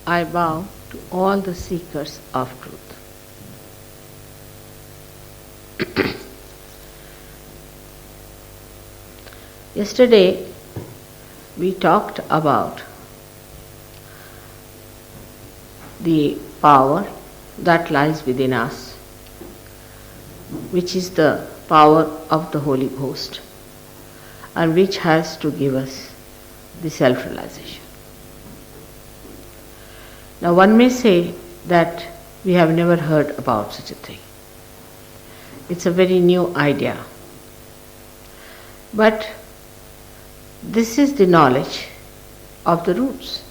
I bow to all the seekers of truth. Yesterday, we talked about the power that lies within us, which is the power of the Holy Ghost, and which has to give us the self-realization. Now one may say that we have never heard about such a thing. It's a very new idea. But this is the knowledge of the roots.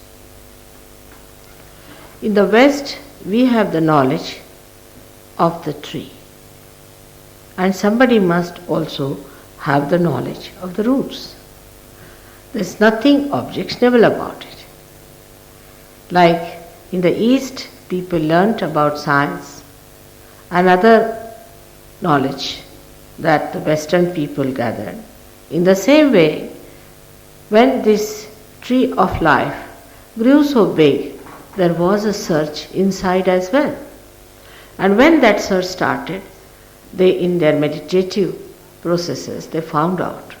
In the West, we have the knowledge of the tree. And somebody must also have the knowledge of the roots. There's nothing objectionable about it. Like in the East, people learnt about science and other knowledge that the Western people gathered. In the same way, when this tree of life grew so big, there was a search inside as well. And when that search started, they, in their meditative processes, they found out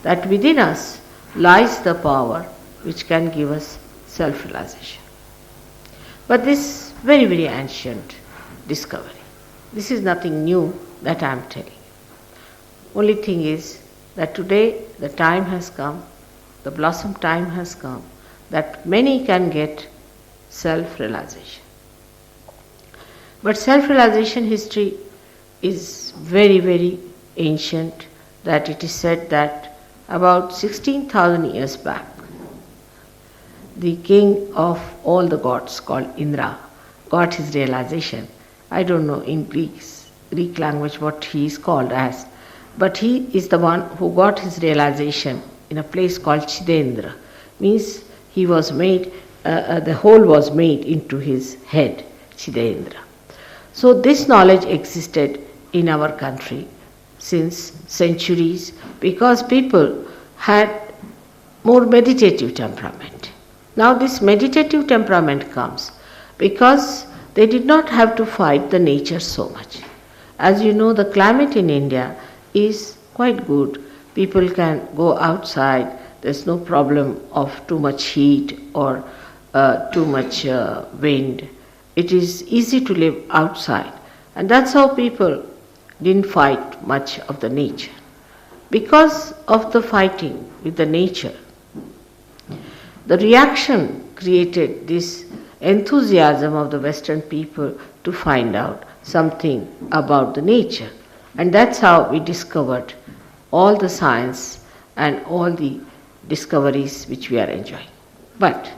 that within us lies the power which can give us self-realization. But this very, very ancient discovery. This is nothing new that I am telling you. Only thing is that today the time has come, the blossom time has come, that many can get self-realization. But self-realization history is very, very ancient, that it is said that about 16,000 years back, the king of all the gods called Indra got his realization. I don't know in Greek language what he is called as, but he is the one who got his realization in a place called Chidendra. Means he was made, the whole was made into his head, Chidendra. So this knowledge existed in our country since centuries because people had more meditative temperament. Now this meditative temperament comes because they did not have to fight the nature so much. As you know, the climate in India is quite good. People can go outside. There's no problem of too much heat or too much wind. It is easy to live outside. And that's how people didn't fight much of the nature. Because of the fighting with the nature, the reaction created this enthusiasm of the Western people to find out something about the nature. And that's how we discovered all the science and all the discoveries which we are enjoying. But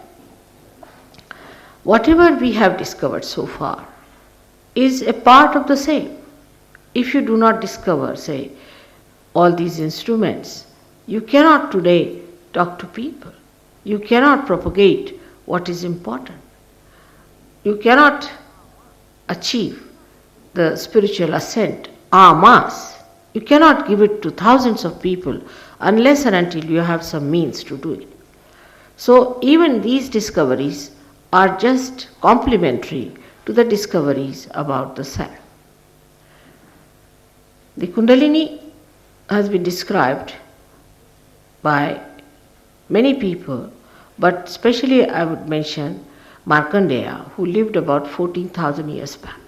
whatever we have discovered so far is a part of the same. If you do not discover, say, all these instruments, you cannot today talk to people. You cannot propagate what is important. You cannot achieve the spiritual ascent en masse. You cannot give it to thousands of people unless and until you have some means to do it. So even these discoveries are just complementary to the discoveries about the self. The Kundalini has been described by many people, but especially I would mention Markandeya, who lived about 14,000 years back.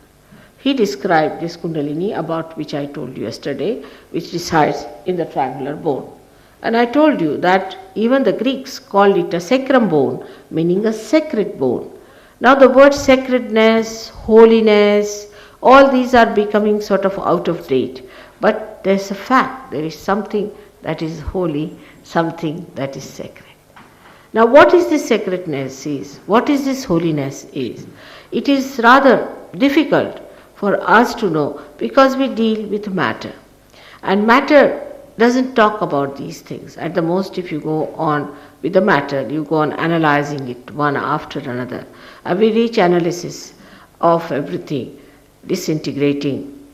He described this Kundalini, about which I told you yesterday, which resides in the triangular bone. And I told you that even the Greeks called it a sacrum bone, meaning a sacred bone. Now the word sacredness, holiness, all these are becoming sort of out of date. But there's a fact, there is something that is holy, something that is sacred. Now what is this sacredness is? What is this holiness is? It is rather difficult for us to know because we deal with matter. And matter doesn't talk about these things. At the most, if you go on with the matter, you go on analyzing it one after another. And we reach analysis of everything, disintegrating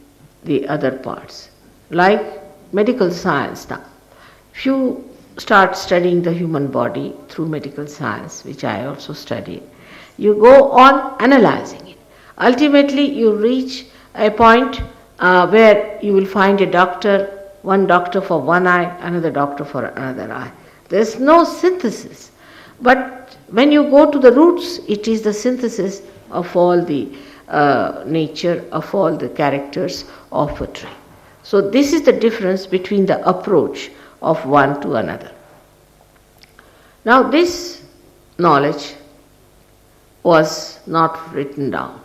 the other parts. Like medical science now. If you start studying the human body through medical science, which I also study, you go on analyzing it. Ultimately, you reach a point where you will find a doctor, one doctor for one eye, another doctor for another eye. There is no synthesis. But when you go to the roots, it is the synthesis of all the nature, of all the characters of a tree. So this is the difference between the approach of one to another. Now this knowledge was not written down,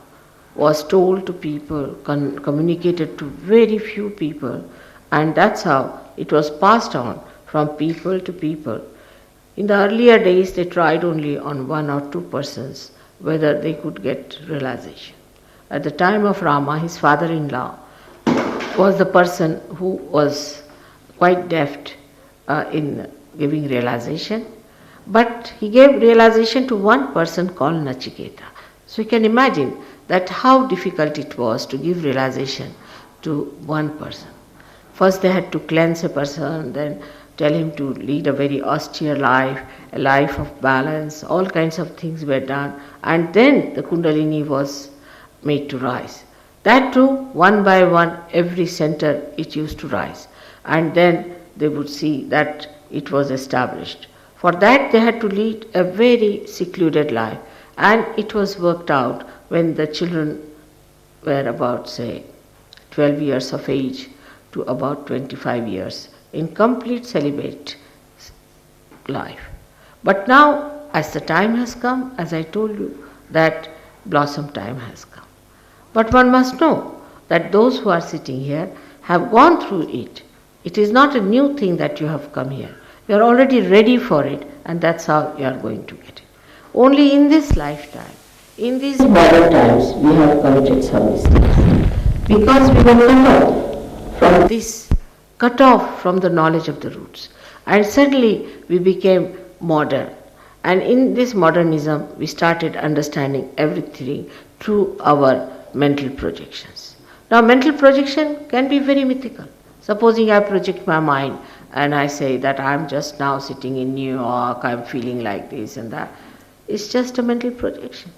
was told to people, communicated to very few people, and that's how it was passed on from people to people. In the earlier days, they tried only on one or two persons whether they could get realization. At the time of Rama, his father-in-law was the person who was quite deft in giving realization, but he gave realization to one person called Nachiketa. So you can imagine that how difficult it was to give realization to one person. First they had to cleanse a person, then tell him to lead a very austere life, a life of balance, all kinds of things were done, and then the Kundalini was made to rise. That too, one by one, every center it used to rise, and then they would see that it was established. For that they had to lead a very secluded life, and it was worked out when the children were about, say, 12 years of age to about 25 years in complete celibate life. But now, as the time has come, as I told you, that blossom time has come. But one must know that those who are sitting here have gone through it. It is not a new thing that you have come here. You are already ready for it, and that's how you are going to get it. Only in this lifetime, in these modern times, we have committed some mistakes. Because we were cut off from the knowledge of the roots. And suddenly we became modern. And in this modernism, we started understanding everything through our mental projections. Now, mental projection can be very mythical. Supposing I project my mind and I say that I'm just now sitting in New York, I'm feeling like this and that. It's just a mental projection.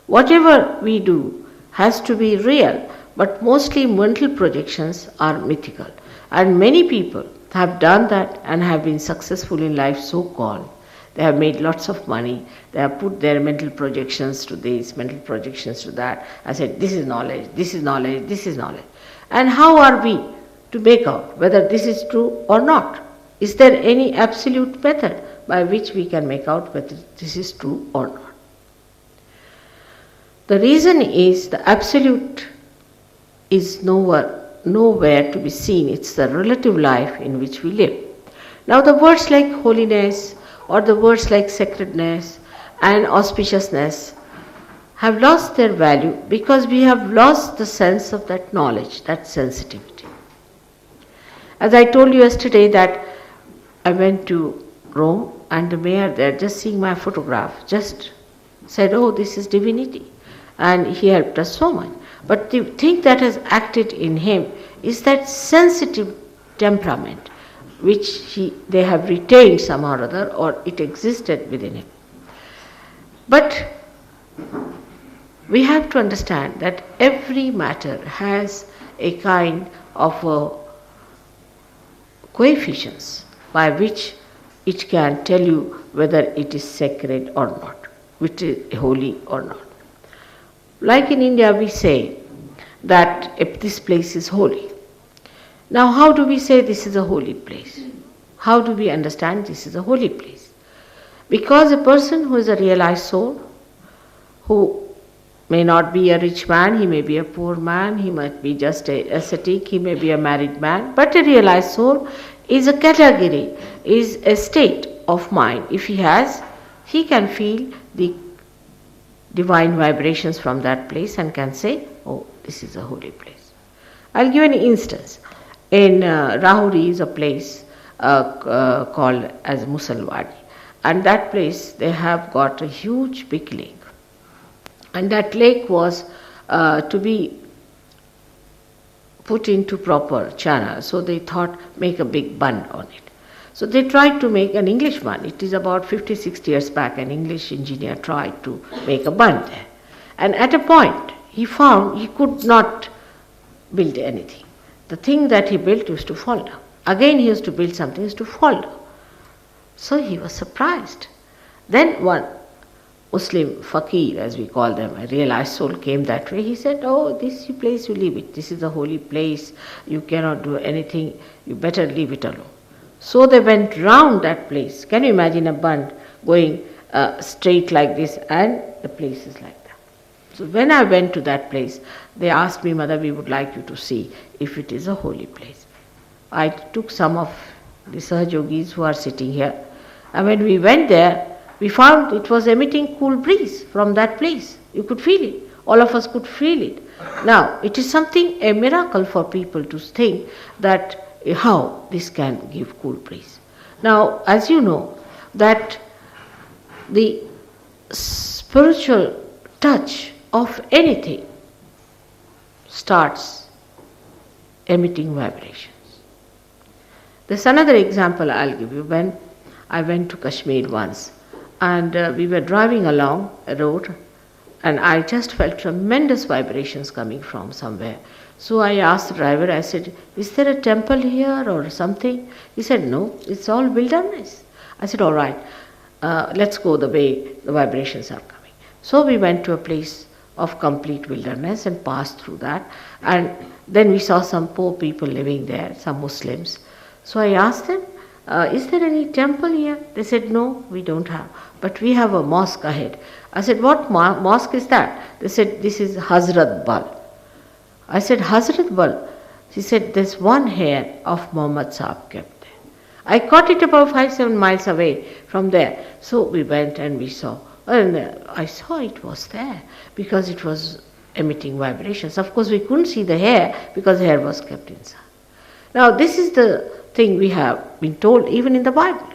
Whatever we do has to be real, but mostly mental projections are mythical. And many people have done that and have been successful in life, so-called. They have made lots of money. They have put their mental projections to this, mental projections to that. I said, this is knowledge, this is knowledge, this is knowledge. And how are we to make out whether this is true or not? Is there any absolute method by which we can make out whether this is true or not? The reason is the absolute is nowhere to be seen. It's the relative life in which we live. Now the words like holiness or the words like sacredness and auspiciousness have lost their value because we have lost the sense of that knowledge, that sensitivity. As I told you yesterday that I went to Rome and the mayor there, just seeing my photograph, just said, oh, this is divinity. And he helped us so much. But the thing that has acted in him is that sensitive temperament which they have retained somehow or other, or it existed within him. But we have to understand that every matter has a kind of coefficients by which it can tell you whether it is sacred or not, which is holy or not. Like in India, we say that if this place is holy. Now, how do we say this is a holy place? How do we understand this is a holy place? Because a person who is a realized soul, who may not be a rich man, he may be a poor man, he might be just a ascetic, he may be a married man, but a realized soul is a category, is a state of mind, if he has, he can feel the divine vibrations from that place and can say, oh, this is a holy place. I'll give an instance. In Rahuri is a place called as Musalwadi, and that place they have got a huge big lake, and that lake was to be put into proper channel, so they thought make a big bund on it. So they tried to make an English bund. It is about 50-60 years back, an English engineer tried to make a bund there. And at a point, he found he could not build anything. The thing that he built used to fall down. Again he used to build something, used to fall down. So he was surprised. Then one Muslim fakir, as we call them, a realized soul, came that way. He said, oh, this place, you leave it. This is a holy place. You cannot do anything. You better leave it alone. So they went round that place. Can you imagine a bund going straight like this, and the place is like that. So when I went to that place, they asked me, Mother, we would like you to see if it is a holy place. I took some of the Sahajogis who are sitting here, and when we went there, we found it was emitting cool breeze from that place. You could feel it. All of us could feel it. Now, it is something, a miracle for people to think that how this can give cool breeze. Now, as you know, that the spiritual touch of anything starts emitting vibrations. There's another example I'll give you. When I went to Kashmir once, and we were driving along a road, and I just felt tremendous vibrations coming from somewhere. So I asked the driver, I said, is there a temple here or something? He said, no, it's all wilderness. I said, all right, let's go the way the vibrations are coming. So we went to a place of complete wilderness and passed through that. And then we saw some poor people living there, some Muslims. So I asked them, is there any temple here? They said, no, we don't have. But we have a mosque ahead. I said, what mosque is that? They said, this is Hazrat Bal. I said, Hazrat Bal? She said, there's one hair of Muhammad Sahib kept there. I caught it about 5-7 miles away from there. So we went and we saw. And I saw it was there because it was emitting vibrations. Of course, we couldn't see the hair because the hair was kept inside. Now, this is the thing we have been told even in the Bible,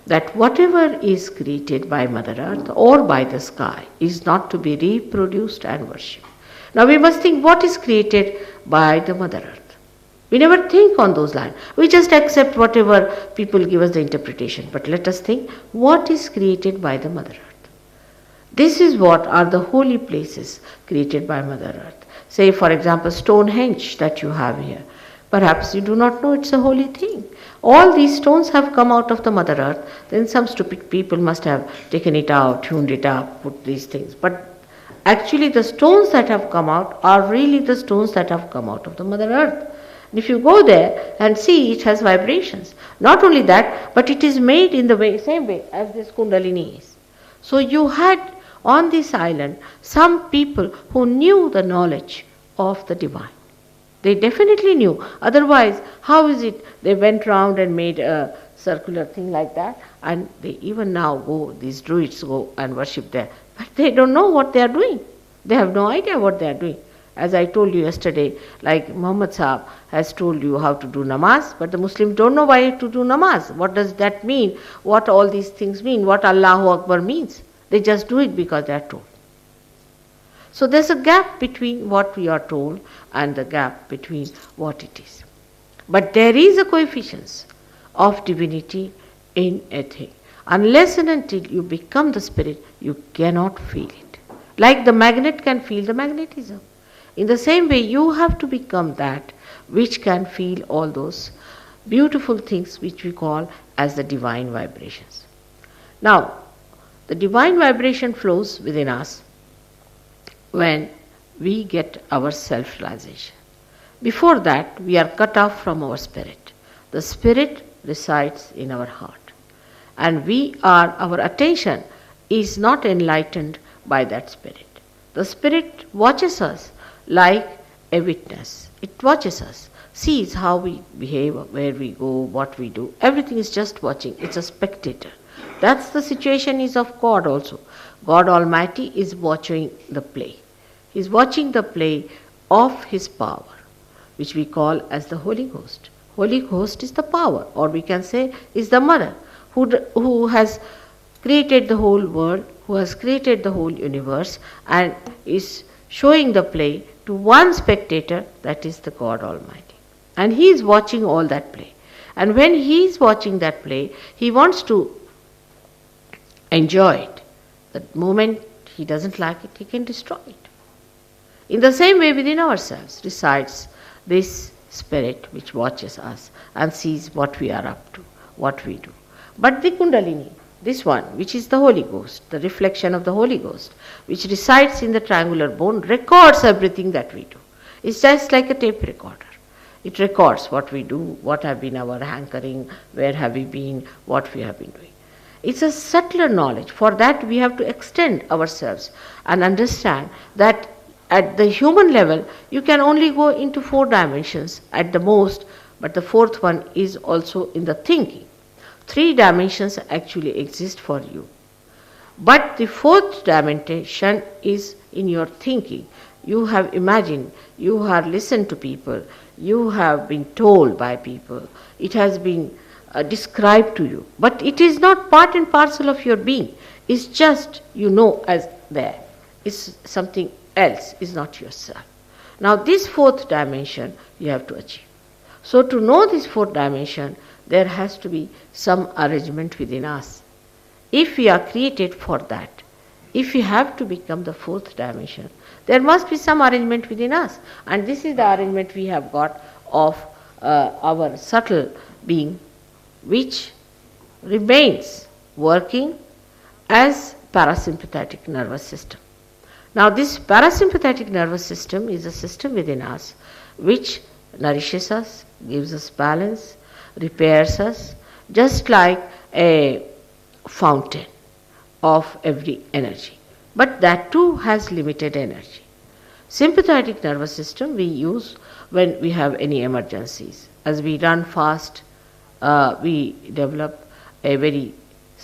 that whatever is created by Mother Earth or by the sky is not to be reproduced and worshipped. Now we must think what is created by the Mother Earth. We never think on those lines. We just accept whatever people give us the interpretation. But let us think what is created by the Mother Earth. This is what are the holy places created by Mother Earth. Say, for example, Stonehenge that you have here. Perhaps you do not know it's a holy thing. All these stones have come out of the Mother Earth. Then some stupid people must have taken it out, tuned it up, put these things. But actually the stones that have come out are really the stones that have come out of the Mother Earth. And if you go there and see, it has vibrations. Not only that, but it is made in the same way as this Kundalini is. So you had on this island some people who knew the knowledge of the divine. They definitely knew. Otherwise, how is it they went round and made a circular thing like that, and they even now go, these druids go and worship there. But they don't know what they are doing. They have no idea what they are doing. As I told you yesterday, like Muhammad Sahib has told you how to do namaz, but the Muslims don't know why to do namaz. What does that mean? What all these things mean? What Allahu Akbar means? They just do it because they are told. So there's a gap between what we are told and the gap between what it is. But there is a coefficient of divinity in a thing. Unless and until you become the spirit, you cannot feel it. Like the magnet can feel the magnetism. In the same way, you have to become that which can feel all those beautiful things which we call as the divine vibrations. Now, the divine vibration flows within us when we get our self-realization. Before that, we are cut off from our spirit. The spirit resides in our heart. And our attention is not enlightened by that spirit. The spirit watches us like a witness. It watches us. sees how we behave, where we go, what we do. Everything is just watching. It's a spectator. That's the situation is of God also. God Almighty is watching the play. He's watching the play of His power, which we call as the Holy Ghost. Holy Ghost is the power, or we can say is the mother who has created the whole world, who has created the whole universe, and is showing the play to one spectator, that is the God Almighty. And He is watching all that play. And when He is watching that play, He wants to enjoy it. The moment He doesn't like it, He can destroy it. In the same way, within ourselves resides this spirit which watches us and sees what we are up to, what we do. But the Kundalini, this one, which is the Holy Ghost, the reflection of the Holy Ghost, which resides in the triangular bone, records everything that we do. It's just like a tape recorder. It records what we do, what have been our hankering, where have we been, what we have been doing. It's a subtler knowledge. For that we have to extend ourselves and understand that at the human level you can only go into 4 dimensions at the most, but the 4th one is also in the thinking. 3 dimensions actually exist for you. But the 4th dimension is in your thinking. You have imagined, you have listened to people, you have been told by people, it has been described to you. But it is not part and parcel of your being. It's just you know as there. It's something else, is not yourself. Now this 4th dimension you have to achieve. So to know this 4th dimension, there has to be some arrangement within us. If we are created for that, if we have to become the 4th dimension, there must be some arrangement within us. And this is the arrangement we have got of our subtle being, which remains working as parasympathetic nervous system. Now this parasympathetic nervous system is a system within us which nourishes us, gives us balance, repairs us, just like a fountain of every energy. But that too has limited energy. Sympathetic nervous system we use when we have any emergencies. As we run fast, we develop a very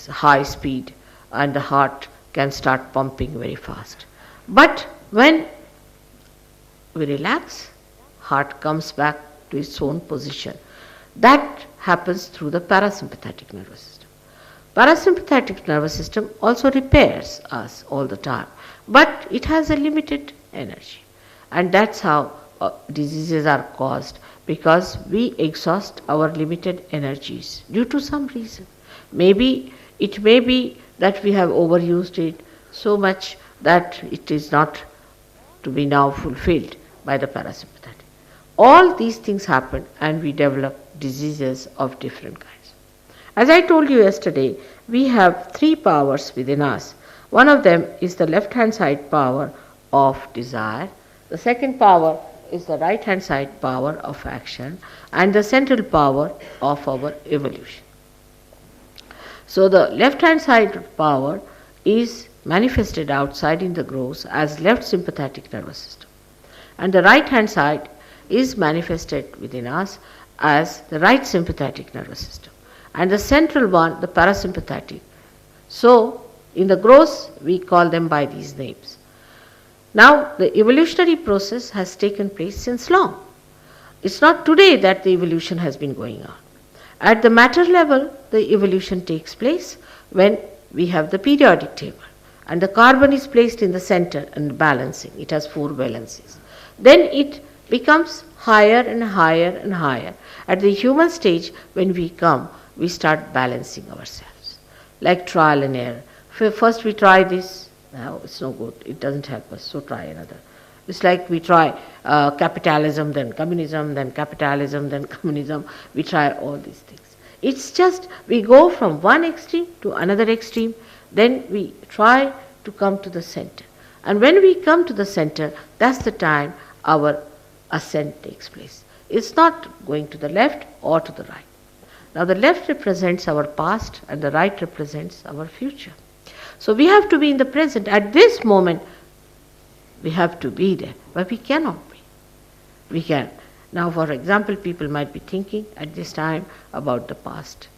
high speed and the heart can start pumping very fast. But when we relax, heart comes back to its own position. That happens through the parasympathetic nervous system. Parasympathetic nervous system also repairs us all the time, but it has a limited energy. And that's how diseases are caused, because we exhaust our limited energies due to some reason. It may be that we have overused it so much that it is not to be now fulfilled by the parasympathetic. All these things happen and we develop diseases of different kinds. As I told you yesterday, we have 3 powers within us. One of them is the left hand side power of desire. The second power is the right hand side power of action, and the central power of our evolution. So the left hand side power is manifested outside in the growth as left sympathetic nervous system, and the right hand side is manifested within us as the right sympathetic nervous system, and the central one, the parasympathetic. So in the growth we call them by these names. Now the evolutionary process has taken place since long. It's not today that the evolution has been going on. At the matter level, the evolution takes place when we have the periodic table and the carbon is placed in the center and balancing. It has 4 valencies. Then it becomes higher and higher and higher. At the human stage, when we come, we start balancing ourselves, like trial and error. First we try this, now it's no good, it doesn't help us, so try another. It's like we try capitalism, then communism, then capitalism, then communism. We try all these things. It's just we go from one extreme to another extreme, then we try to come to the center. And when we come to the center, that's the time our ascent takes place. It's not going to the left or to the right. Now the left represents our past and the right represents our future. So we have to be in the present. At this moment, we have to be there, but we cannot be. We can Now, for example, people might be thinking at this time about the past,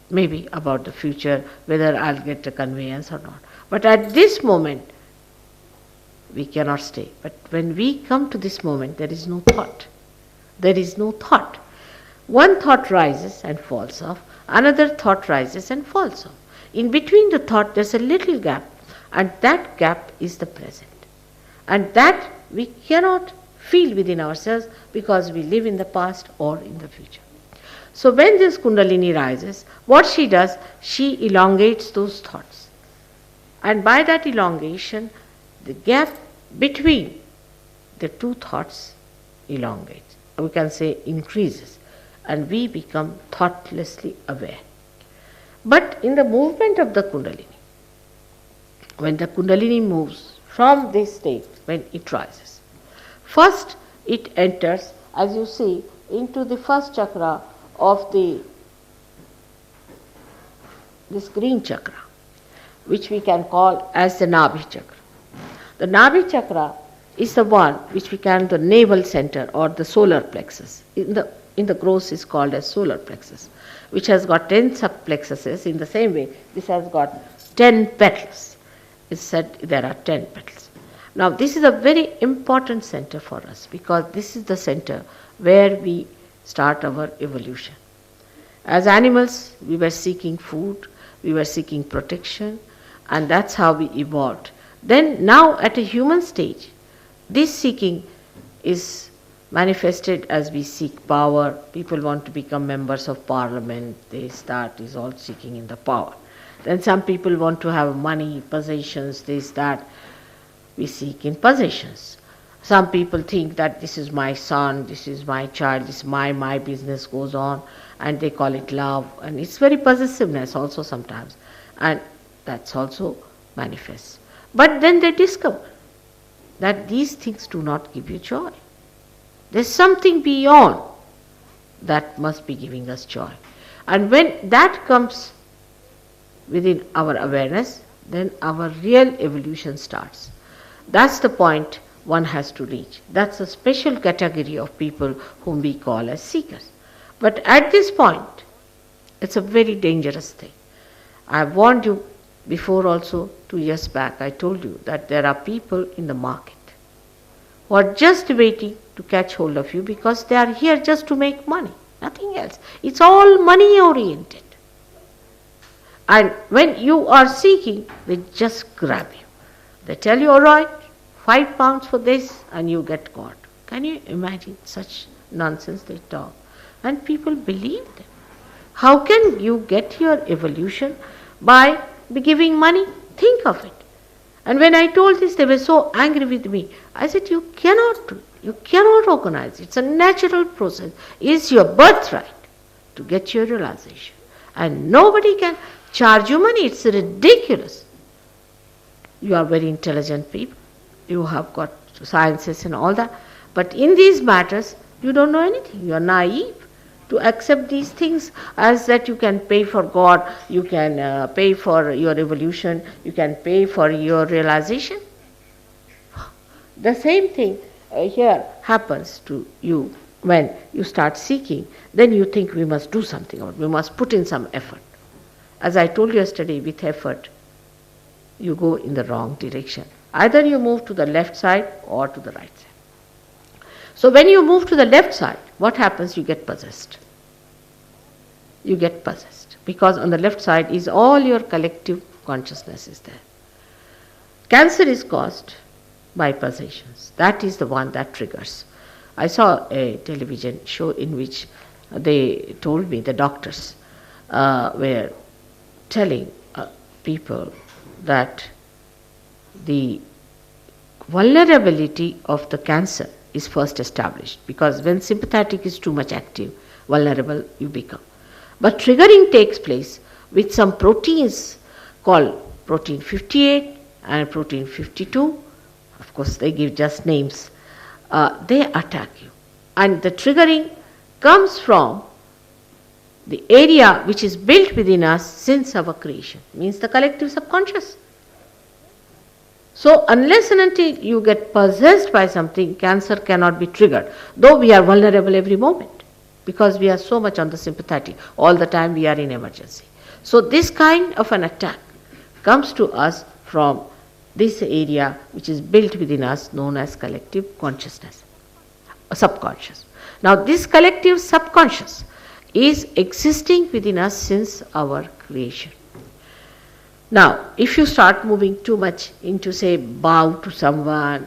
maybe about the future, whether I'll get a conveyance or not. But at this moment, we cannot stay. But when we come to this moment, there is no thought. There is no thought. One thought rises and falls off, another thought rises and falls off. In between the thought, there's a little gap, and that gap is the present. And that we cannot feel within ourselves because we live in the past or in the future. So when this Kundalini rises, what she does, she elongates those thoughts. And by that elongation, the gap between the two thoughts elongates. We can say increases. And we become thoughtlessly aware. But in the movement of the Kundalini, when the Kundalini moves from this state, when it rises, first it enters, as you see, into the first chakra of this green chakra, which we can call as the Nabhi chakra. The Nabhi chakra is the one which we can the navel center or the solar plexus. In the gross is called as solar plexus, which has got 10 subplexuses. In the same way, this has got 10 petals. It's said there are 10 petals. Now, this is a very important center for us because this is the center where we start our evolution. As animals, we were seeking food, we were seeking protection, and that's how we evolved. Then, now at a human stage, this seeking is manifested as we seek power. People want to become members of parliament. They start is all seeking in the power. Then some people want to have money, possessions, this, that. We seek in possessions. Some people think that this is my son, this is my child, this is my business goes on, and they call it love. And it's very possessiveness also sometimes. And that's also manifests. But then they discover that these things do not give you joy. There's something beyond that must be giving us joy. And when that comes within our awareness, then our real evolution starts. That's the point one has to reach. That's a special category of people whom we call as seekers. But at this point, it's a very dangerous thing. I warned you before also, 2 years back, I told you that there are people in the market who are just waiting to catch hold of you because they are here just to make money, nothing else. It's all money oriented. And when you are seeking, they just grab you. They tell you, all right, £5 for this, and you get caught. Can you imagine such nonsense they talk? And people believe them. How can you get your evolution by giving money? Think of it. And when I told this, they were so angry with me. I said, you cannot do it. You cannot organize it. It's a natural process. It's your birthright to get your realization. And nobody can charge you money. It's ridiculous. You are very intelligent people. You have got sciences and all that. But in these matters, you don't know anything. You are naive to accept these things as that you can pay for God, you can pay for your evolution, you can pay for your realization. The same thing here happens to you when you start seeking. Then you think we must do something about it. We must put in some effort. As I told you yesterday, with effort, you go in the wrong direction. Either you move to the left side or to the right side. So when you move to the left side, what happens? You get possessed. You get possessed. Because on the left side is all your collective consciousness is there. Cancer is caused by possessions. That is the one that triggers. I saw a television show in which they told me, the doctors were telling people that the vulnerability of the cancer is first established, because when sympathetic is too much active, vulnerable you become. But triggering takes place with some proteins called protein 58 and protein 52. Of course, they give just names. They attack you. And the triggering comes from the area which is built within us since our creation, means the collective subconscious. So unless and until you get possessed by something, cancer cannot be triggered. Though we are vulnerable every moment because we are so much on the sympathetic. All the time we are in emergency. So this kind of an attack comes to us from this area which is built within us known as collective consciousness, subconscious. Now this collective subconscious is existing within us since our creation. Now, if you start moving too much into, say, bow to someone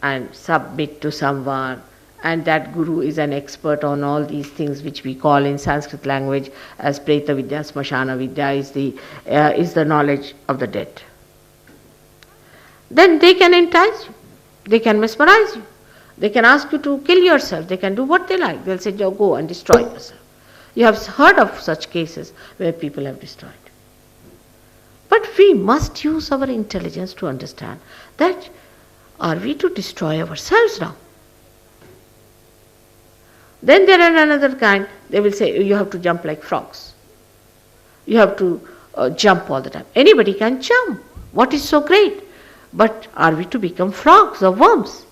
and submit to someone, and that guru is an expert on all these things which we call in Sanskrit language as Preta Vidya, Smashana Vidya is the knowledge of the dead. Then they can entice you, they can mesmerize you, they can ask you to kill yourself, they can do what they like. They'll say, go and destroy yourself. You have heard of such cases where people have destroyed. But we must use our intelligence to understand that are we to destroy ourselves now? Then there are another kind, they will say you have to jump like frogs. You have to jump all the time. Anybody can jump. What is so great? But are we to become frogs or worms?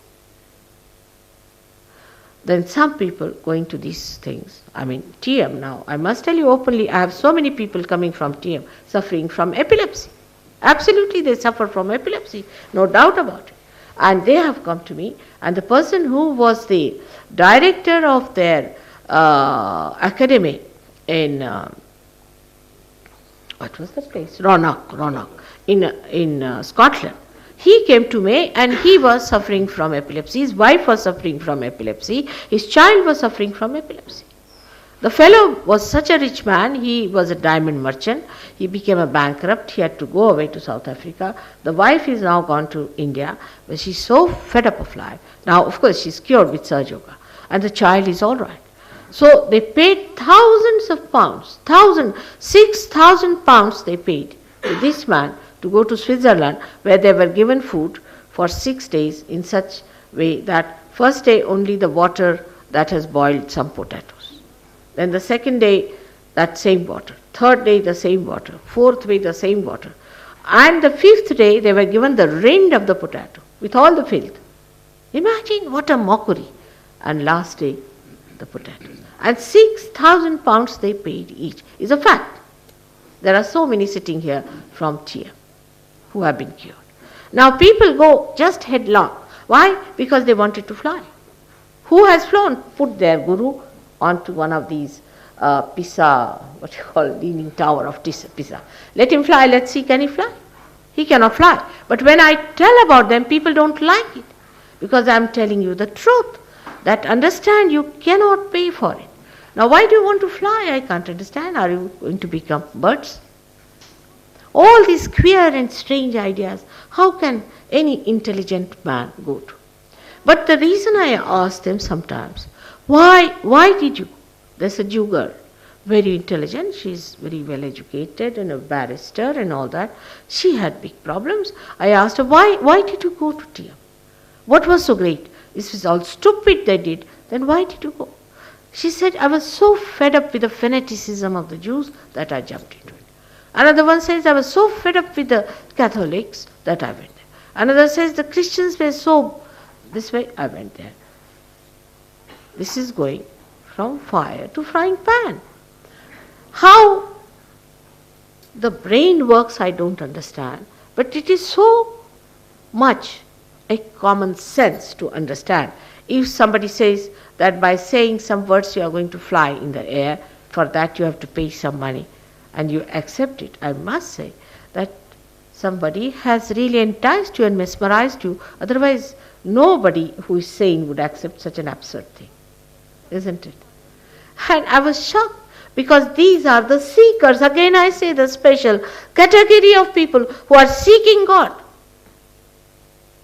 Then some people going to these things, TM now, I must tell you openly, I have so many people coming from TM suffering from epilepsy. Absolutely they suffer from epilepsy, no doubt about it. And they have come to me, and the person who was the director of their academy in, what was the place? Roanoke, in Scotland. He came to me and he was suffering from epilepsy. His wife was suffering from epilepsy. His child was suffering from epilepsy. The fellow was such a rich man. He was a diamond merchant. He became a bankrupt. He had to go away to South Africa. The wife is now gone to India, but she's so fed up of life. Now, of course, she's cured with Surge Yoga. And the child is all right. So they paid thousands of pounds, 6,000 pounds they paid to this man to go to Switzerland, where they were given food for 6 days in such way that first day only the water that has boiled some potatoes. Then the second day that same water. Third day the same water. Fourth day the same water. And the fifth day they were given the rind of the potato with all the filth. Imagine what a mockery. And last day the potatoes. And 6,000 pounds they paid each. Is a fact. There are so many sitting here from TM who have been cured. Now people go just headlong. Why? Because they wanted to fly. Who has flown? Put their guru onto one of these Pisa, what you call leaning tower of Pisa. Let him fly, let's see, can he fly? He cannot fly. But when I tell about them, people don't like it. Because I am telling you the truth. That understand you cannot pay for it. Now why do you want to fly? I can't understand. Are you going to become birds? All these queer and strange ideas, how can any intelligent man go to? But the reason I ask them sometimes, why did you? There's a Jew girl, very intelligent, she's very well educated and a barrister and all that. She had big problems. I asked her, why did you go to TM? What was so great? This was all stupid they did. Then why did you go? She said, I was so fed up with the fanaticism of the Jews that I jumped into it. Another one says, I was so fed up with the Catholics that I went there. Another says, the Christians were so this way, I went there. This is going from fire to frying pan. How the brain works, I don't understand. But it is so much a common sense to understand. If somebody says that by saying some words you are going to fly in the air, for that you have to pay some money, and you accept it, I must say that somebody has really enticed you and mesmerized you. Otherwise, nobody who is sane would accept such an absurd thing. Isn't it? And I was shocked because these are the seekers. Again I say the special category of people who are seeking God.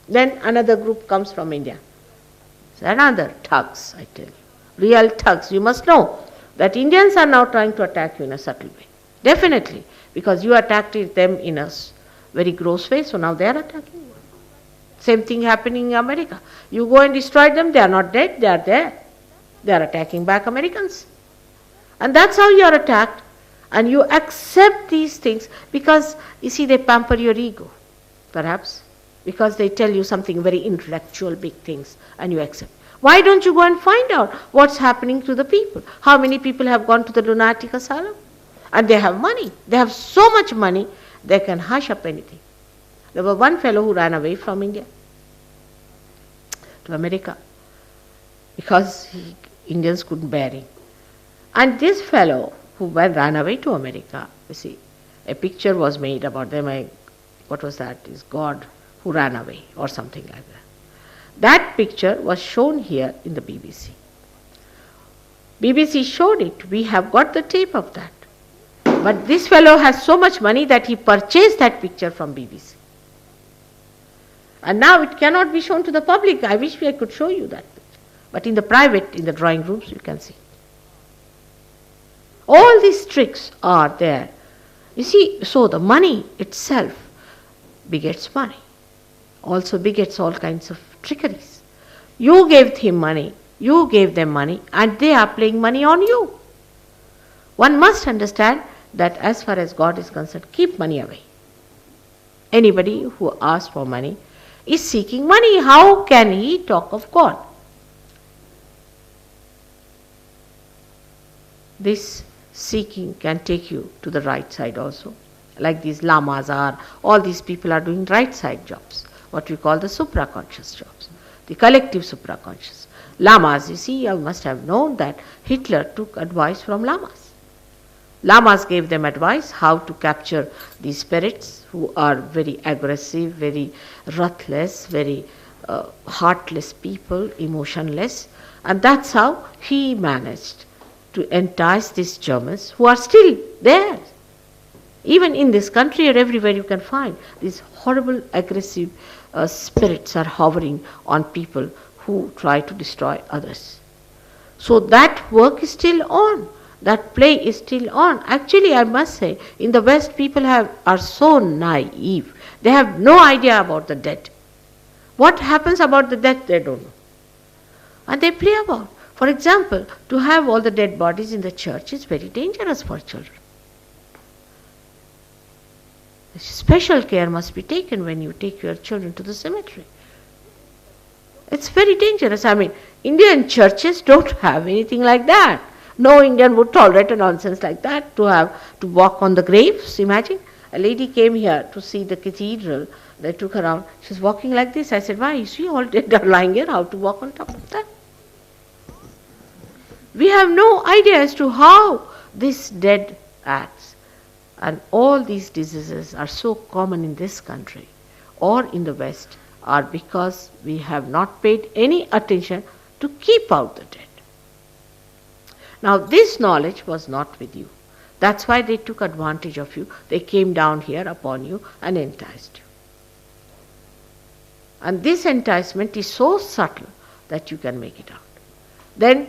Then another group comes from India. So another thugs, I tell you. Real thugs. You must know that Indians are now trying to attack you in a subtle way. Definitely. Because you attacked them in a very gross way, so now they are attacking you. Same thing happening in America. You go and destroy them, they are not dead, they are there. They are attacking back Americans. And that's how you are attacked. And you accept these things because, you see, they pamper your ego, perhaps. because they tell you something very intellectual, big things, and you accept. Why don't you go and find out what's happening to the people? How many people have gone to the lunatic asylum? And they have money. They have so much money, they can hush up anything. There was one fellow who ran away from India to America because Indians couldn't bear him. And this fellow who ran away to America, you see, a picture was made about them. What was that? Is God who ran away or something like that. That picture was shown here in the BBC. BBC showed it. We have got the tape of that. But this fellow has so much money that he purchased that picture from BBC. And now it cannot be shown to the public. I wish I could show you that picture. But in the private, in the drawing rooms, you can see. All these tricks are there. You see, so the money itself begets money. Also begets all kinds of trickeries. You gave him money, you gave them money, and they are playing money on you. One must understand that as far as God is concerned, keep money away. Anybody who asks for money is seeking money. How can he talk of God? This seeking can take you to the right side also. Like these lamas are, all these people are doing right side jobs, what we call the supraconscious jobs, the collective supraconscious. Lamas, you see, you must have known that Hitler took advice from lamas. Lamas gave them advice how to capture these spirits who are very aggressive, very ruthless, very heartless people, emotionless, and that's how he managed to entice these Germans who are still there. Even in this country or everywhere you can find these horrible aggressive spirits are hovering on people who try to destroy others. So that work is still on. That play is still on. Actually, I must say, in the West, people are so naive. They have no idea about the dead. What happens about the dead, they don't know. And they play about. For example, to have all the dead bodies in the church is very dangerous for children. Special care must be taken when you take your children to the cemetery. It's very dangerous. I mean, Indian churches don't have anything like that. No Indian would tolerate a nonsense like that, to walk on the graves. Imagine, a lady came here to see the cathedral. They took her around. She's walking like this. I said, why? You see, all dead are lying here. How to walk on top of that? We have no idea as to how this dead acts. And all these diseases are so common in this country or in the West are because we have not paid any attention to keep out the dead. Now this knowledge was not with you. That's why they took advantage of you. They came down here upon you and enticed you. And this enticement is so subtle that you can make it out. Then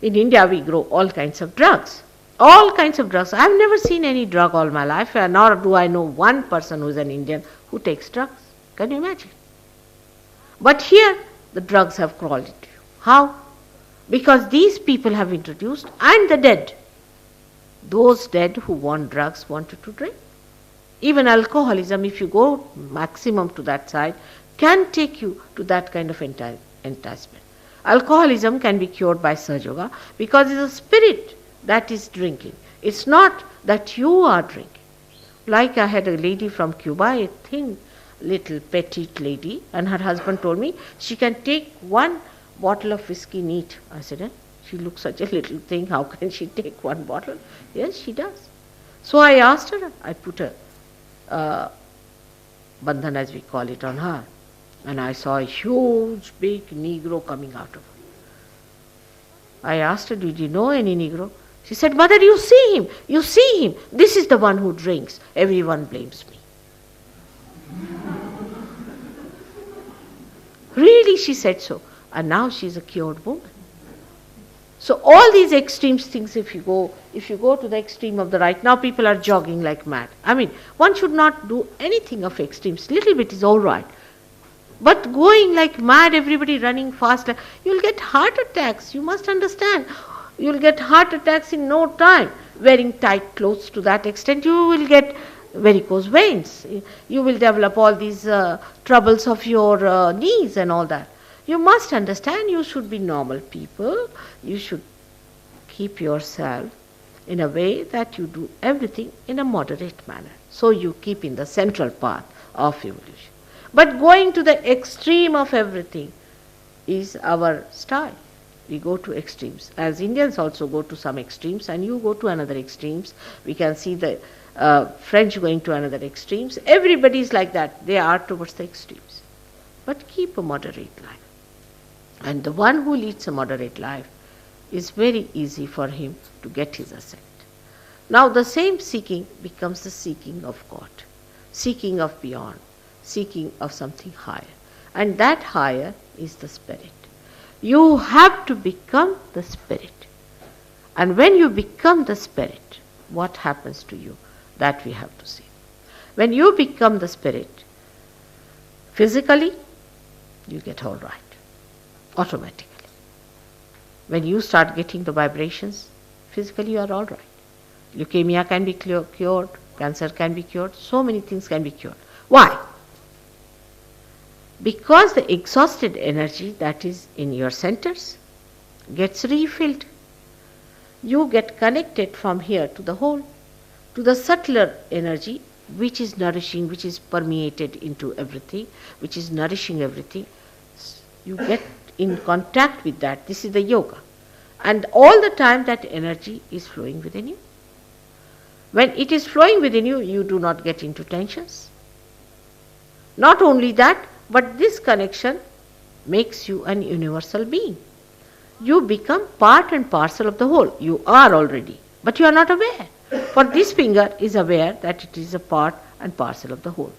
in India we grow all kinds of drugs. All kinds of drugs. I've never seen any drug all my life, nor do I know one person who is an Indian who takes drugs. Can you imagine? But here the drugs have crawled into you. How? Because these people have introduced, and the dead, those dead who want drugs wanted to drink. Even alcoholism, if you go maximum to that side, can take you to that kind of enticement. Alcoholism can be cured by Sahaja Yoga because it's a spirit that is drinking. It's not that you are drinking. Like I had a lady from Cuba, a thin, little petite lady, and her husband told me she can take one bottle of whiskey neat. I said, she looks such a little thing, how can she take one bottle? Yes, she does. So I asked her, I put a bandhan as we call it on her, and I saw a huge big Negro coming out of her. I asked her, did you know any Negro? She said, Mother, you see him. This is the one who drinks. Everyone blames me. Really, she said so. And now she's a cured woman. So all these extreme things, if you go to the extreme of the right, now people are jogging like mad. I mean, one should not do anything of extremes. Little bit is all right. But going like mad, everybody running fast, you'll get heart attacks. You must understand. You'll get heart attacks in no time. Wearing tight clothes to that extent, you will get varicose veins. You will develop all these troubles of your knees and all that. You must understand you should be normal people. You should keep yourself in a way that you do everything in a moderate manner. So you keep in the central path of evolution. But going to the extreme of everything is our style. We go to extremes. As Indians also go to some extremes, and you go to another extremes. We can see the French going to another extremes. Everybody is like that. They are towards the extremes. But keep a moderate life. And the one who leads a moderate life is very easy for him to get his ascent. Now the same seeking becomes the seeking of God, seeking of beyond, seeking of something higher. And that higher is the spirit. You have to become the spirit. And when you become the spirit, what happens to you? That we have to see. When you become the spirit, physically, you get all right, automatically. When you start getting the vibrations, physically you are all right. Leukemia can be cured, cancer can be cured, so many things can be cured. Why? Because the exhausted energy that is in your centers gets refilled. You get connected from here to the whole, to the subtler energy which is nourishing, which is permeated into everything, which is nourishing everything. You get in contact with that. This is the yoga. And all the time that energy is flowing within you. When it is flowing within you, you do not get into tensions. Not only that, but this connection makes you an universal being. You become part and parcel of the whole. You are already, but you are not aware. For this finger is aware that it is a part and parcel of the whole.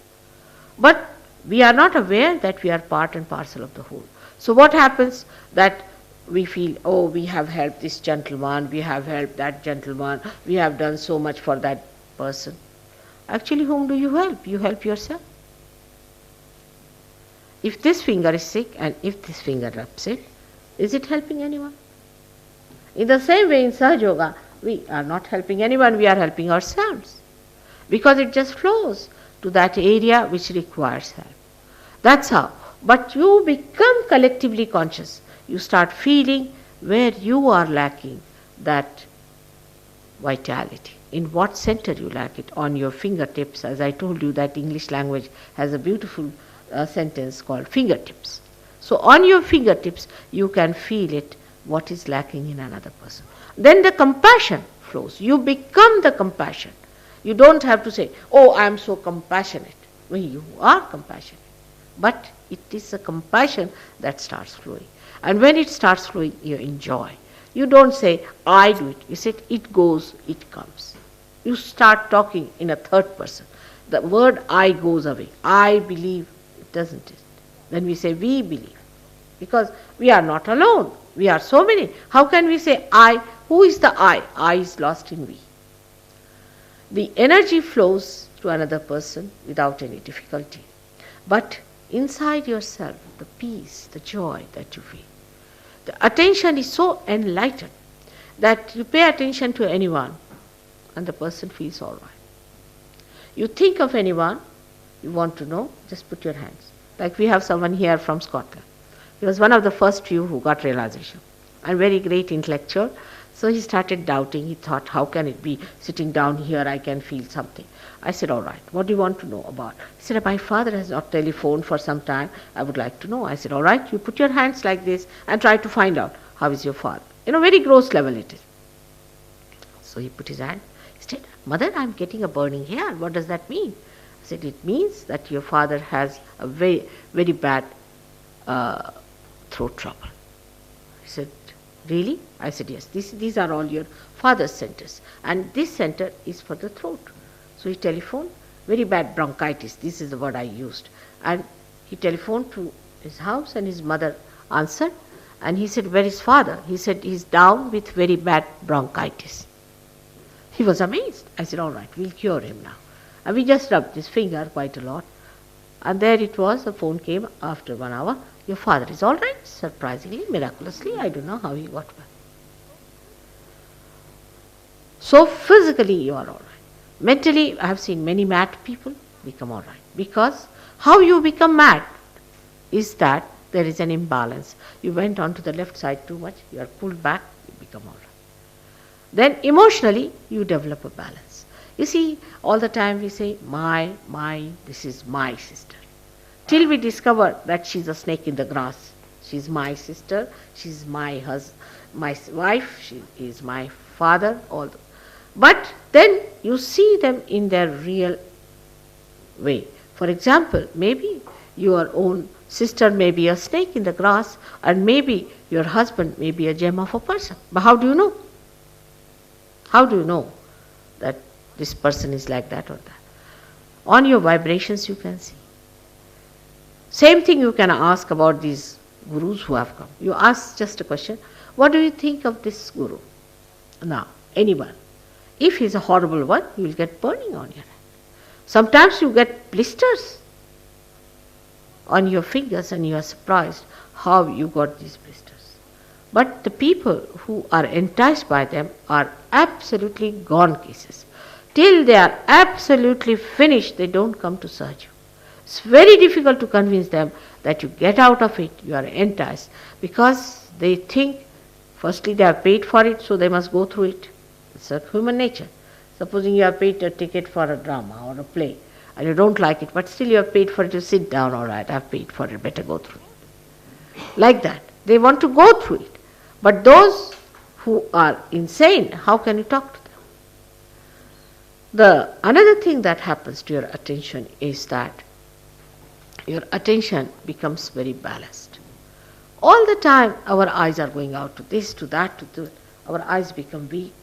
But we are not aware that we are part and parcel of the whole. So what happens? That we feel, oh, we have helped this gentleman, we have helped that gentleman, we have done so much for that person. Actually, whom do you help? You help yourself. If this finger is sick and if this finger rubs it, is it helping anyone? In the same way in Sahaja Yoga, we are not helping anyone, we are helping ourselves. Because it just flows to that area which requires help. That's how. But you become collectively conscious. You start feeling where you are lacking that vitality. In what center you lack it? On your fingertips. As I told you, that English language has a beautiful sentence called fingertips. So on your fingertips, you can feel it, what is lacking in another person. Then the compassion flows. You become the compassion. You don't have to say, oh, I am so compassionate. Well, you are compassionate. But it is a compassion that starts flowing. And when it starts flowing, you enjoy. You don't say, I do it. You say, it goes, it comes. You start talking in a third person. The word I goes away. I believe, it doesn't. Then we say, we believe. Because we are not alone. We are so many. How can we say I? Who is the I? I is lost in we. The energy flows to another person without any difficulty. But inside yourself, the peace, the joy that you feel. The attention is so enlightened that you pay attention to anyone and the person feels all right. You think of anyone, you want to know, just put your hands. Like we have someone here from Scotland. He was one of the first few who got realization and very great intellectual. So he started doubting. He thought, how can it be sitting down here, I can feel something. I said, all right, what do you want to know about? He said, my father has not telephoned for some time. I would like to know. I said, all right, you put your hands like this and try to find out how is your father. Very gross level it is. So he put his hand. He said, Mother, I'm getting a burning hair. What does that mean? I said, it means that your father has a very, very bad throat trouble. He said, really? I said, yes. These are all your father's centers. And this center is for the throat. So he telephoned, very bad bronchitis. This is the word I used. And he telephoned to his house and his mother answered. And he said, where is father? He said, he's down with very bad bronchitis. He was amazed. I said, all right, we'll cure him now. And we just rubbed his finger quite a lot. And there it was, the phone came after 1 hour. Your father is all right, surprisingly, miraculously. I don't know how he got well. So physically you are all right. Mentally, I have seen many mad people become all right. Because how you become mad is that there is an imbalance. You went on to the left side too much, you are pulled back, you become all right. Then emotionally, you develop a balance. You see, all the time we say, my, this is my sister. Till we discover that she's a snake in the grass. She's my sister, she's my my wife, she is my father, but then you see them in their real way. For example, maybe your own sister may be a snake in the grass, and maybe your husband may be a gem of a person. But how do you know? How do you know that this person is like that or that? On your vibrations you can see. Same thing you can ask about these gurus who have come. You ask just a question, what do you think of this guru? Now, anyone. If he's a horrible one, you will get burning on your hand. Sometimes you get blisters on your fingers and you are surprised how you got these blisters. But the people who are enticed by them are absolutely gone cases. Till they are absolutely finished, they don't come to search you. It's very difficult to convince them that you get out of it, you are enticed, because they think, firstly they have paid for it, so they must go through it. It's a human nature. Supposing you have paid a ticket for a drama or a play, and you don't like it, but still you have paid for it, to sit down, all right, I have paid for it, better go through it. Like that. They want to go through it. But those who are insane, how can you talk to them? Another thing that happens to your attention is that your attention becomes very balanced. All the time our eyes are going out to this, to that, to this. Our eyes become weak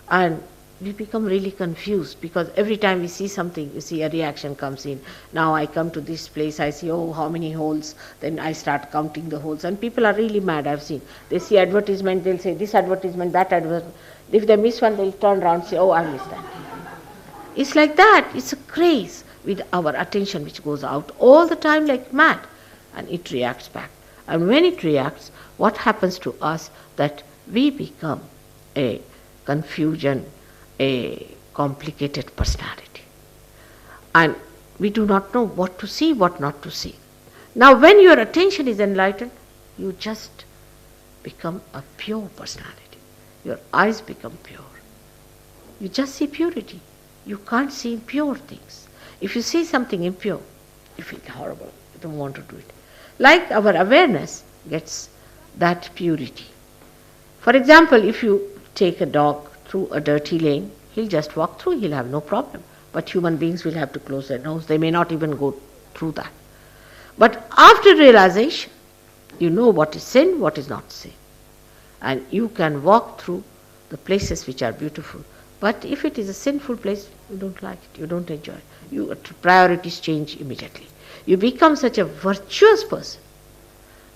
and we become really confused, because every time we see something, you see a reaction comes in. Now I come to this place, I see, oh, how many holes, then I start counting the holes, and people are really mad, I've seen. They see advertisement, they'll say this advertisement, that advertisement. If they miss one, they'll turn around and say, oh, I missed that. It's like that. It's a craze with our attention which goes out all the time like mad, and it reacts back. And when it reacts, what happens to us? That we become a confusion, a complicated personality. And we do not know what to see, what not to see. Now when your attention is enlightened, you just become a pure personality. Your eyes become pure. You just see purity. You can't see impure things. If you see something impure, you feel horrible. You don't want to do it. Like our awareness gets that purity. For example, if you take a dog through a dirty lane, he'll just walk through, he'll have no problem. But human beings will have to close their nose. They may not even go through that. But after realization, you know what is sin, what is not sin. And you can walk through the places which are beautiful. But if it is a sinful place, you don't like it, you don't enjoy it. Your priorities change immediately. You become such a virtuous person.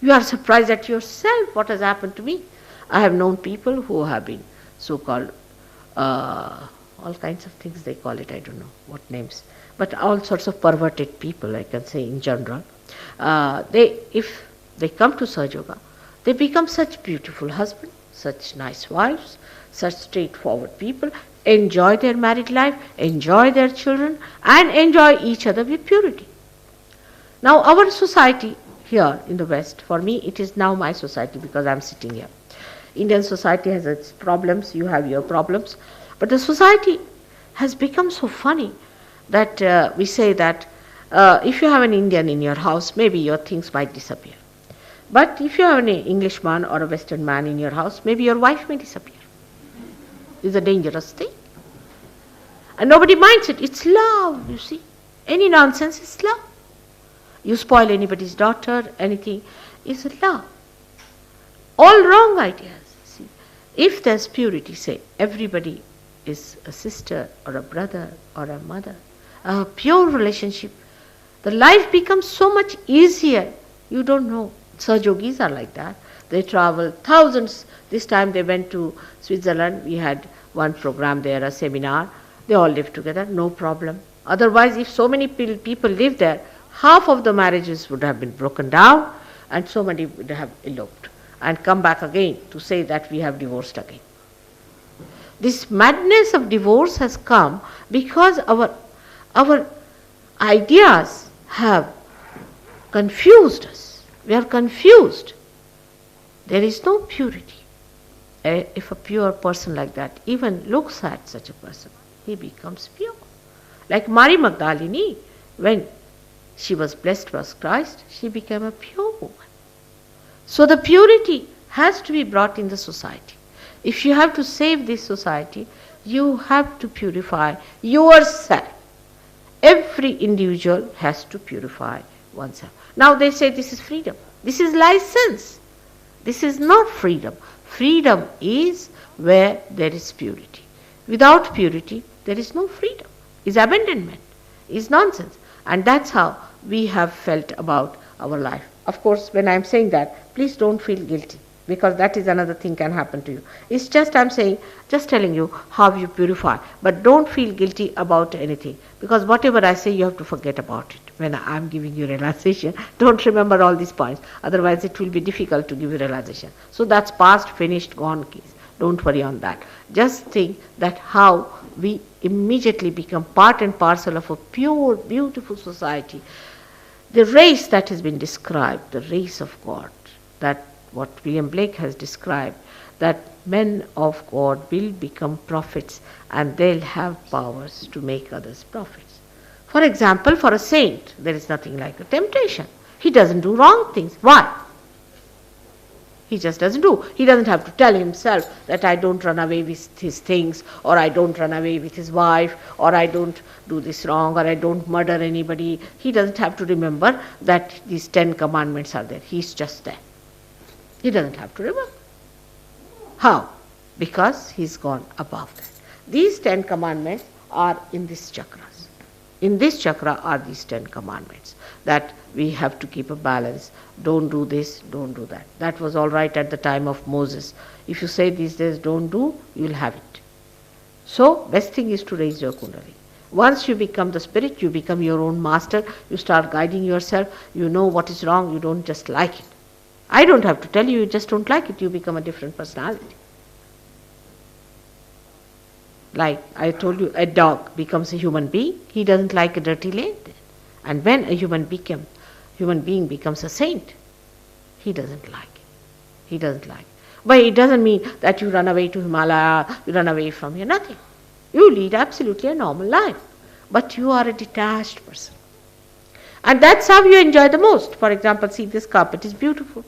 You are surprised at yourself, what has happened to me. I have known people who have been so-called, all kinds of things they call it, I don't know what names, but all sorts of perverted people, I can say in general. If they come to Sahaja Yoga, they become such beautiful husbands, such nice wives, such straightforward people, enjoy their married life, enjoy their children, and enjoy each other with purity. Now our society here in the West, for me it is now my society because I am sitting here. Indian society has its problems, you have your problems, but the society has become so funny that we say that if you have an Indian in your house, maybe your things might disappear. But if you have an Englishman or a Western man in your house, maybe your wife may disappear. It's a dangerous thing. And nobody minds it. It's love, you see. Any nonsense is love. You spoil anybody's daughter, anything, is love. All wrong ideas. See, if there's purity, say, everybody is a sister or a brother or a mother, a pure relationship, the life becomes so much easier. You don't know. Sahajogis are like that. They travel thousands. This time they went to Switzerland. We had one program there, a seminar. They all live together, no problem. Otherwise, if so many people live there, half of the marriages would have been broken down and so many would have eloped and come back again to say that we have divorced again. This madness of divorce has come because our ideas have confused us. We are confused. There is no purity. If a pure person like that even looks at such a person, he becomes pure. Like Mary Magdalene, when she was blessed with Christ, she became a pure woman. So the purity has to be brought in the society. If you have to save this society, you have to purify yourself. Every individual has to purify oneself. Now they say this is freedom. This is license. This is not freedom. Freedom is where there is purity. Without purity, there is no freedom. Is abandonment. Is nonsense. And that's how we have felt about our life. Of course, when I'm saying that, please don't feel guilty, because that is another thing can happen to you. It's just I'm saying, just telling you how you purify. But don't feel guilty about anything, because whatever I say, you have to forget about it. When I'm giving you realization, don't remember all these points. Otherwise, it will be difficult to give you realization. So that's past, finished, gone case. Don't worry on that. Just think that how we immediately become part and parcel of a pure, beautiful society. The race that has been described, the race of God, that what William Blake has described, that men of God will become prophets and they'll have powers to make others prophets. For example, for a saint, there is nothing like a temptation. He doesn't do wrong things. Why? He just doesn't do. He doesn't have to tell himself that I don't run away with his things, or I don't run away with his wife, or I don't do this wrong, or I don't murder anybody. He doesn't have to remember that these 10 commandments are there. He's just there. He doesn't have to remember. How? Because he's gone above that. These 10 commandments are in these chakras. In this chakra are these 10 commandments, that we have to keep a balance. Don't do this, don't do that. That was all right at the time of Moses. If you say these days don't do, you will have it. So, best thing is to raise your kundalini. Once you become the spirit, you become your own master, you start guiding yourself, you know what is wrong, you don't just like it. I don't have to tell you, you just don't like it, you become a different personality. Like I told you, a dog becomes a human being, he doesn't like a dirty lane. And when a human being becomes a saint, he doesn't like it. He doesn't like it. But it doesn't mean that you run away to Himalaya, you run away from here, nothing. You lead absolutely a normal life. But you are a detached person. And that's how you enjoy the most. For example, see, this carpet is beautiful.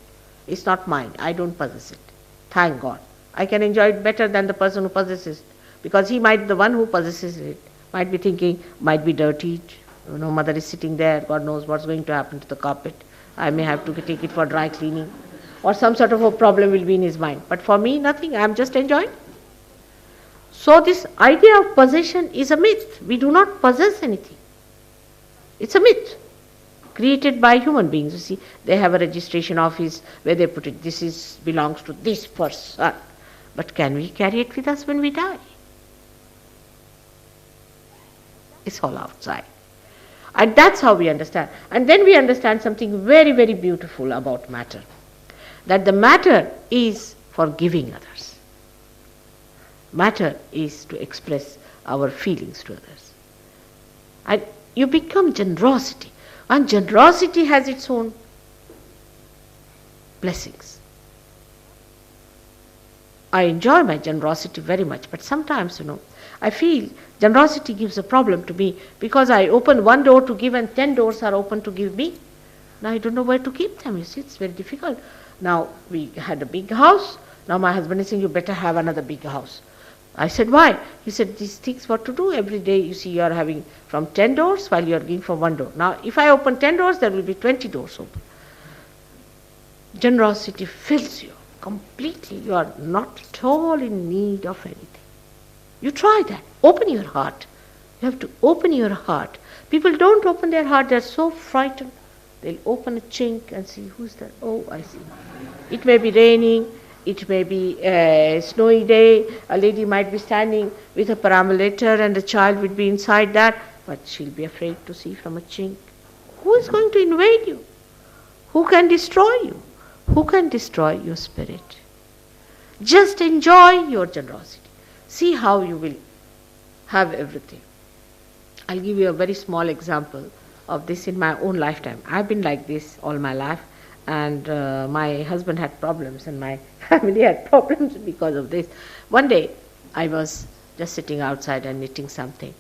It's not mine. I don't possess it. Thank God. I can enjoy it better than the person who possesses it. Because he might, the one who possesses it, might be thinking, might be dirty. You know, mother is sitting there, God knows what's going to happen to the carpet. I may have to take it for dry cleaning. Or some sort of a problem will be in his mind. But for me, nothing. I'm just enjoying. So this idea of possession is a myth. We do not possess anything. It's a myth created by human beings. You see, they have a registration office where they put it, this belongs to this person. But can we carry it with us when we die? It's all outside. And that's how we understand. And then we understand something very, very beautiful about matter. That the matter is for giving others. Matter is to express our feelings to others. And you become generosity. And generosity has its own blessings. I enjoy my generosity very much, but sometimes, I feel generosity gives a problem to me because I open one door to give and 10 doors are open to give me. Now I don't know where to keep them, you see, it's very difficult. Now we had a big house. Now my husband is saying, you better have another big house. I said, why? He said, these things what to do every day. You see, you are having from 10 doors while you are giving from one door. Now, if I open 10 doors, there will be 20 doors open. Generosity fills you completely. You are not at all in need of anything. You try that. Open your heart. You have to open your heart. People don't open their heart. They are so frightened. They'll open a chink and see, who's that? Oh, I see. It may be raining. It may be a snowy day. A lady might be standing with a perambulator and a child would be inside that, but she'll be afraid to see from a chink. Who is going to invade you? Who can destroy you? Who can destroy your spirit? Just enjoy your generosity. see how you will have everything. I'll give you a very small example of this in my own lifetime. I've been like this all my life, and my husband had problems and my family had problems because of this. One day I was just sitting outside and knitting something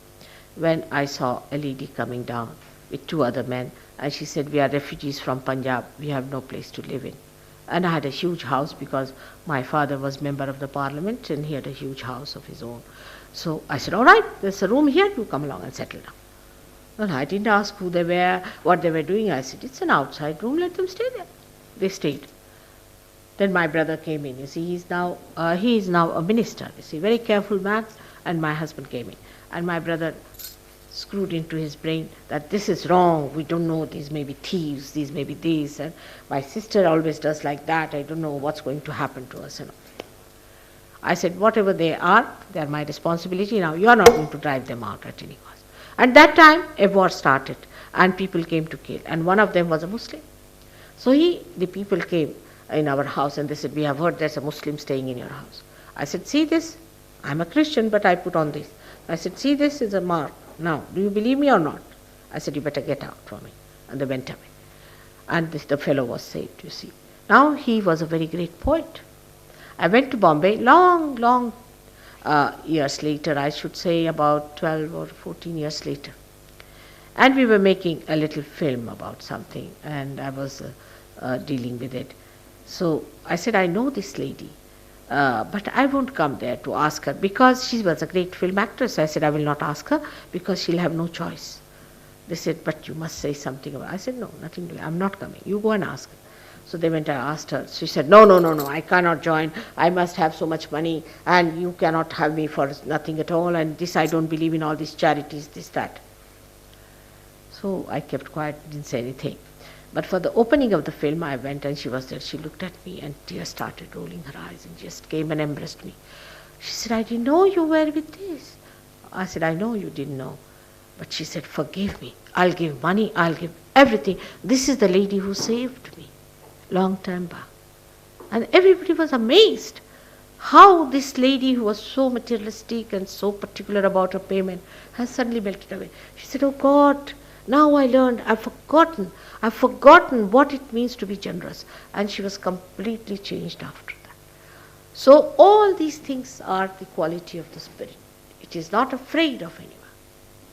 when I saw a lady coming down with two other men, and she said, "We are refugees from Punjab, we have no place to live in." And I had a huge house because my father was member of the parliament and he had a huge house of his own. So I said, "All right, there's a room here, you come along and settle down." And I didn't ask who they were, what they were doing. I said, "It's an outside room, let them stay there." They stayed. Then my brother came in. You see, he is now a minister. You see, very careful man. And my husband came in. And my brother screwed into his brain that this is wrong. We don't know. These may be thieves. These may be these. And my sister always does like that. I don't know what's going to happen to us. And I said, "Whatever they are my responsibility. Now you are not going to drive them out at any cost." At that time, a war started, and people came to kill. And one of them was a Muslim. So the people came in our house and they said, "We have heard there's a Muslim staying in your house." I said, "See this? I'm a Christian, but I put on this." I said, "See, this is a mark. Now, do you believe me or not?" I said, "You better get out from me." And they went away. And the fellow was saved, you see. Now, he was a very great poet. I went to Bombay long years later, I should say about 12 or 14 years later. And we were making a little film about something, and I was dealing with it. So I said, "I know this lady, but I won't come there to ask her because she was a great film actress." I said, "I will not ask her because she'll have no choice." They said, "But you must say something about it." I said, "No, nothing to do. I'm not coming. You go and ask her." So they went and asked her. She said, No, I cannot join. I must have so much money and you cannot have me for nothing at all, and this, I don't believe in all these charities, this, that. So I kept quiet, didn't say anything. But for the opening of the film, I went and she was there. She looked at me and tears started rolling her eyes and just came and embraced me. She said, "I didn't know you were with this." I said, "I know you didn't know." But she said, "Forgive me. I'll give money. I'll give everything. This is the lady who saved me long time back." And everybody was amazed how this lady who was so materialistic and so particular about her payment has suddenly melted away. She said, "Oh God, now I learned. I've forgotten what it means to be generous." And she was completely changed after that. So all these things are the quality of the Spirit. It is not afraid of anyone.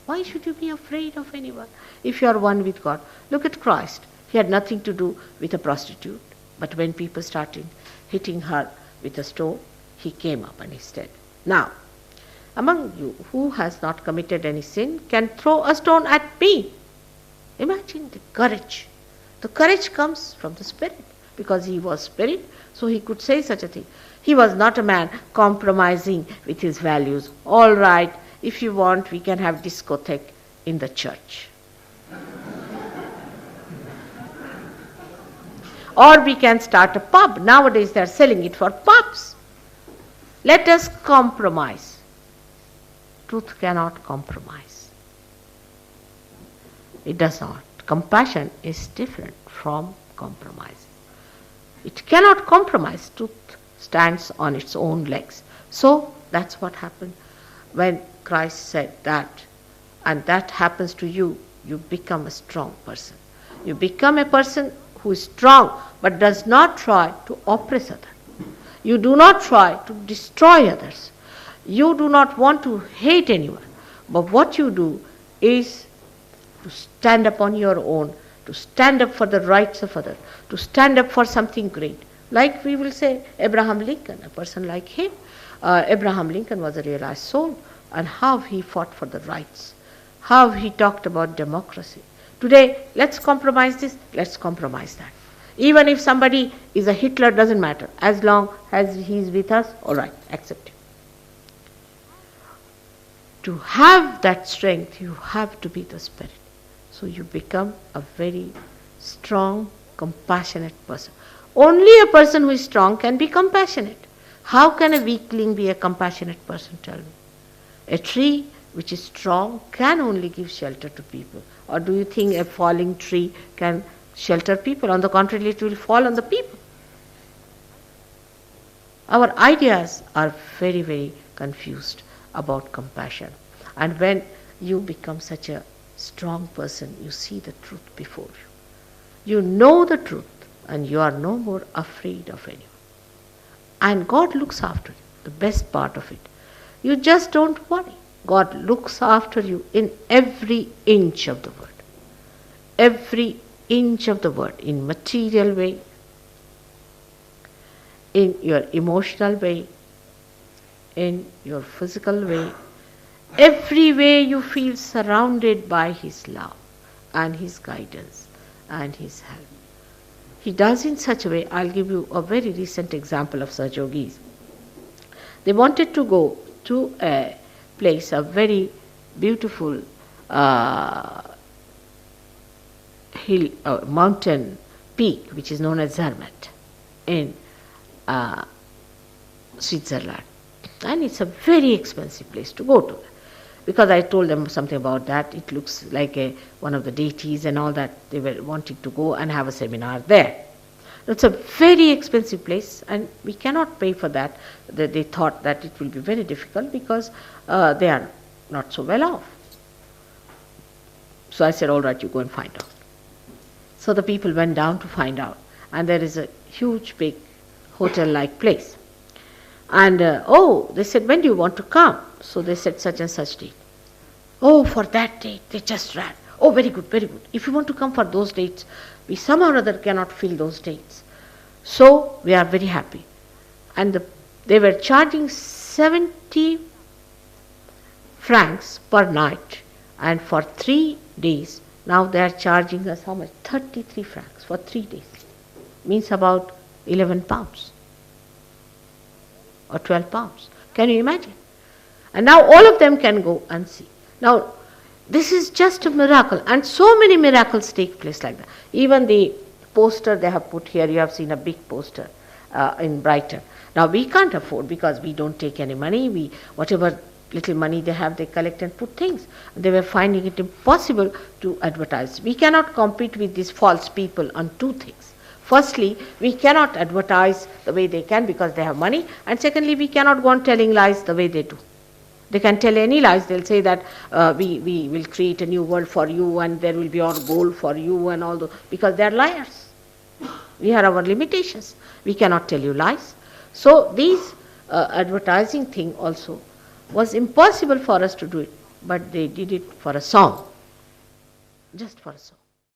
Why should you be afraid of anyone if you are one with God? Look at Christ. He had nothing to do with a prostitute. But when people started hitting her with a stone, he came up and he said, "Now, among you who has not committed any sin can throw a stone at me." Imagine the courage. The courage comes from the Spirit because he was Spirit, so he could say such a thing. He was not a man compromising with his values. "All right, if you want, we can have discotheque in the church. Or we can start a pub. Nowadays they are selling it for pubs. Let us compromise." Truth cannot compromise. It does not. Compassion is different from compromise. It cannot compromise. Truth stands on its own legs. So that's what happened when Christ said that. And that happens to you. You become a strong person. You become a person who is strong but does not try to oppress others. You do not try to destroy others. You do not want to hate anyone. But what you do is to stand up on your own, to stand up for the rights of others, to stand up for something great. Like we will say Abraham Lincoln, a person like him. Abraham Lincoln was a realized soul, and how he fought for the rights, how he talked about democracy. Today, let's compromise this, let's compromise that. Even if somebody is a Hitler, doesn't matter. As long as he is with us, all right, accept him. To have that strength, you have to be the Spirit. So you become a very strong, compassionate person. Only a person who is strong can be compassionate. How can a weakling be a compassionate person, tell me? A tree which is strong can only give shelter to people. Or do you think a falling tree can shelter people? On the contrary, it will fall on the people. Our ideas are very, very confused about compassion. And when you become such a strong person, you see the truth before you. You know the truth and you are no more afraid of anyone. And God looks after you, the best part of it. You just don't worry. God looks after you in every inch of the word. Every inch of the word, in material way, in your emotional way, in your physical way. Every way you feel surrounded by His love and His guidance and His help. He does in such a way. I'll give you a very recent example of such yogis. They wanted to go to a place, a very beautiful mountain peak, which is known as Zermatt in Switzerland. And it's a very expensive place to go to. Because I told them something about that, it looks like one of the deities and all that. They were wanting to go and have a seminar there. It's a very expensive place and we cannot pay for that. They thought that it will be very difficult because they are not so well off. So I said, all right, you go and find out. So the people went down to find out. And there is a huge, big hotel-like place. And, they said, when do you want to come? So they said, such and such date. Oh, for that date, they just ran. Oh, very good, very good. If you want to come for those dates, we somehow or other cannot fill those dates. So we are very happy. And they were charging 70 francs per night. And for 3 days, now they are charging us how much? 33 francs for 3 days. Means about 11 pounds. Or 12 pounds. Can you imagine? And now all of them can go and see. Now, this is just a miracle. And so many miracles take place like that. Even the poster they have put here, you have seen a big poster in Brighton. Now, we can't afford because we don't take any money. Whatever little money they have, they collect and put things. They were finding it impossible to advertise. We cannot compete with these false people on 2 things. Firstly, we cannot advertise the way they can because they have money. And secondly, we cannot go on telling lies the way they do. They can tell any lies. They'll say that we will create a new world for you and there will be our goal for you and all those. Because they are liars. We have our limitations. We cannot tell you lies. So these advertising thing also was impossible for us to do it. But they did it for a song. Just for a song.